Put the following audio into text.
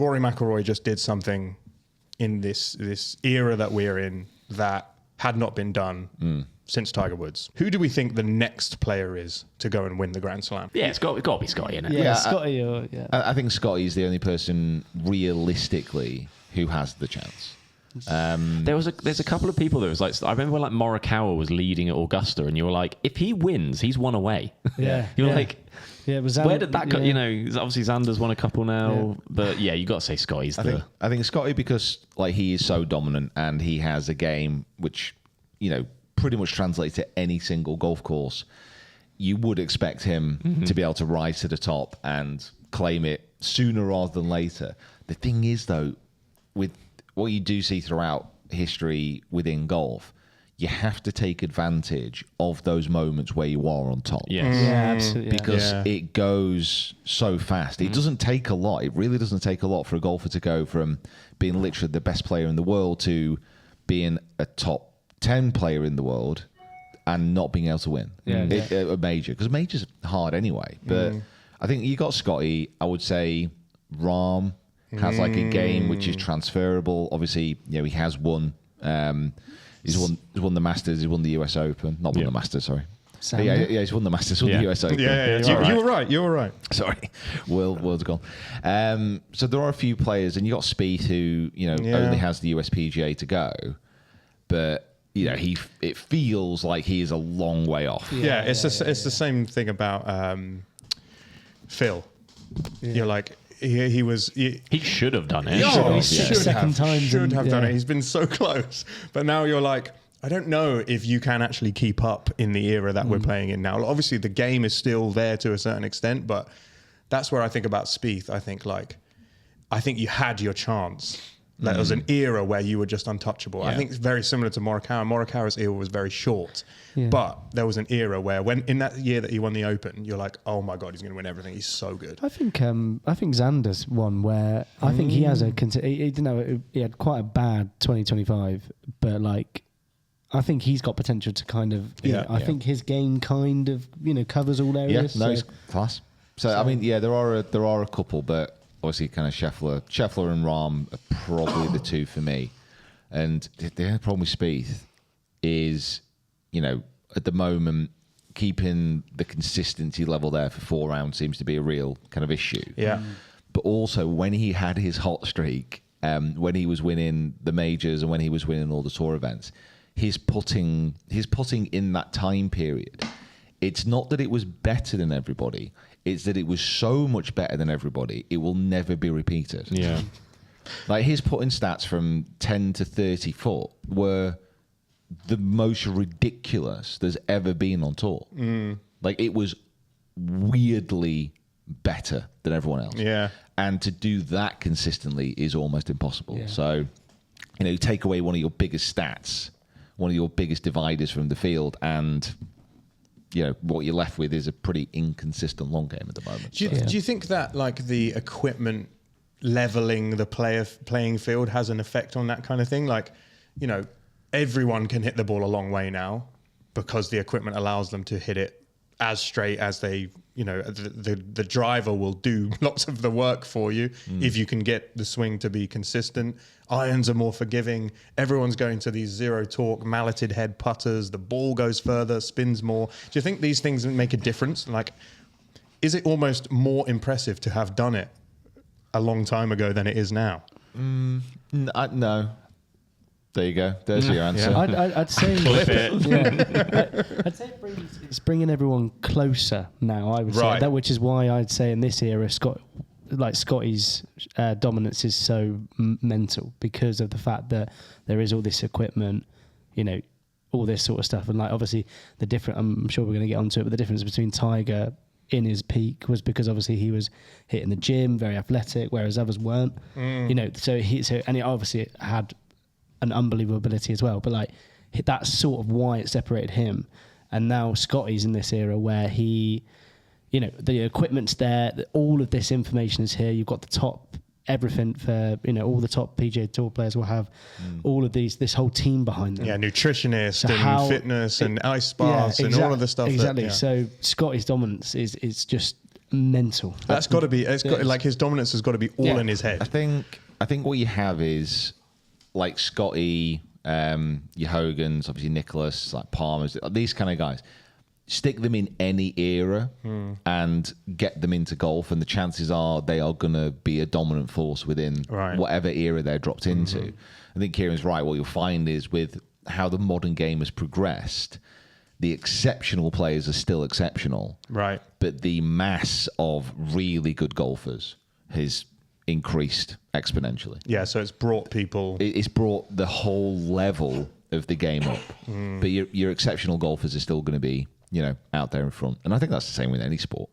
Rory McIlroy just did something in this era that we're in that had not been done since Tiger Woods. Who do we think the next player is to go and win the Grand Slam? Yeah, it's got to be Scotty, isn't it? Yeah, Scotty. I think Scotty is the only person realistically who has the chance. There's a couple of people that was like, I remember when like Morikawa was leading at Augusta, and you were like, if he wins, he's one away. Yeah, you were like, yeah, it was where did that go? You know, obviously Xander's won a couple now, but yeah, you got to say Scotty's I think Scotty, because like he is so dominant and he has a game which, you know, pretty much translates to any single golf course. You would expect him to be able to rise to the top and claim it sooner rather than later. The thing is, though, with what you do see throughout history within golf, you have to take advantage of those moments where you are on top. Yes. Yeah, absolutely. Because it goes so fast. It doesn't take a lot. It really doesn't take a lot for a golfer to go from being literally the best player in the world to being a top 10 player in the world and not being able to win a major. Because major's hard anyway. But I think you got Scotty. I would say Rahm has like a game which is transferable. Obviously, you know, he has won. He's won the Masters. He's won the US Open. Not won the Masters, sorry. Yeah, he's won the Masters. Won the US Open. You were right. You were right. Sorry, world's gone. So there are a few players, and you got Spieth, who only has the USPGA to go, but you know it feels like he is a long way off. It's the same thing about Phil. You're like. He should have done it. Should have done it. He's been so close. But now you're like, I don't know if you can actually keep up in the era that we're playing in now. Obviously, the game is still there to a certain extent, but that's where I think about Spieth. I think you had your chance. There was an era where you were just untouchable. Yeah. I think it's very similar to Morikawa. Morikawa's era was very short, but there was an era where, when in that year that he won the Open, you're like, oh my God, he's going to win everything. He's so good. I think Xander's one where I think he has he had quite a bad 2025, but like I think he's got potential to kind of. I think his game kind of covers all areas. Yeah, no, he's class. So I mean, there are a couple, but. Obviously, kind of Scheffler and Rahm are probably the two for me. And the only problem with Spieth is, at the moment, keeping the consistency level there for 4 rounds seems to be a real kind of issue. Yeah. But also, when he had his hot streak, when he was winning the majors and when he was winning all the tour events, his putting in that time period, it's not that it was better than everybody. It's that it was so much better than everybody, it will never be repeated. Yeah. Like his putting stats from 10 to 30 foot were the most ridiculous there's ever been on tour. Like it was weirdly better than everyone else. Yeah. And to do that consistently is almost impossible. Yeah. So, take away one of your biggest stats, one of your biggest dividers from the field, and what you're left with is a pretty inconsistent long game at the moment. Do you think that like the equipment leveling the playing field has an effect on that kind of thing? Like, everyone can hit the ball a long way now because the equipment allows them to hit it as straight as they, the driver will do lots of the work for you if you can get the swing to be consistent. Irons are more forgiving. Everyone's going to these zero torque, malleted head putters. The ball goes further, spins more. Do you think these things make a difference? Like, is it almost more impressive to have done it a long time ago than it is now? No. There you go. There's your answer. Yeah. I'd say clip it. I'd say it's bringing everyone closer now. I would say that, which is why I'd say in this era, Scotty's dominance is so mental because of the fact that there is all this equipment, all this sort of stuff, and like obviously I'm sure we're going to get onto it, but the difference between Tiger in his peak was because obviously he was hitting the gym, very athletic, whereas others weren't. So he obviously had an unbelievable ability as well, but like that's sort of why it separated him. And now Scotty's in this era where he, the equipment's there, all of this information is here. You've got the top everything for all the top PGA Tour players will have all of this whole team behind them. Yeah, nutritionists and fitness and ice baths and all of the stuff. Exactly. So Scotty's dominance is just mental. That's got to be. It's got like his dominance has got to be all in his head. I think what you have is like Scotty, your Hogans, obviously Nicholas, like Palmer's, these kind of guys. Stick them in any era and get them into golf, and the chances are they are going to be a dominant force within whatever era they're dropped into. I think Kieran's right. What you'll find is with how the modern game has progressed, the exceptional players are still exceptional, right? But the mass of really good golfers has increased exponentially. Yeah, so it's brought people. It's brought the whole level of the game up. But your exceptional golfers are still going to be, out there in front. And I think that's the same with any sport.